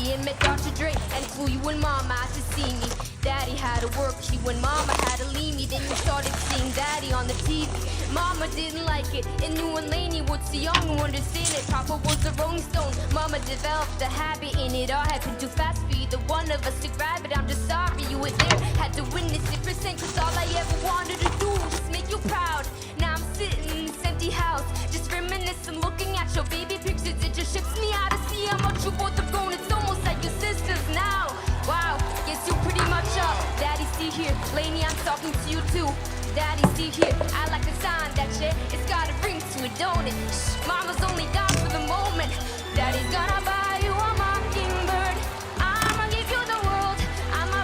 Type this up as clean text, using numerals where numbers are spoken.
Daddy and met Dr. Dre, and flew you and Mama out to see me. Daddy had to work you and Mama had to leave me. Then you started seeing Daddy on the TV. Mama didn't like it and knew when Laney was too young to understand it. Papa was a Rolling Stone. Mama developed a habit and it all happened too fast for either one of us to grab it. I'm just sorry you were there, had to witness it firsthand, cause all I ever wanted to do was just make you proud. Now I'm sitting in this empty house, just reminiscing, looking at your baby pictures. It just shifts me out to see how much you both have grown. It's almost like your sisters now. Wow, guess you pretty much up. Daddy, see here, Laney, I'm talking to you too. Daddy, see here, I like the sound that shit. It's got a ring to it, don't it? Shh, Mama's only down for the moment. Daddy's gonna buy you a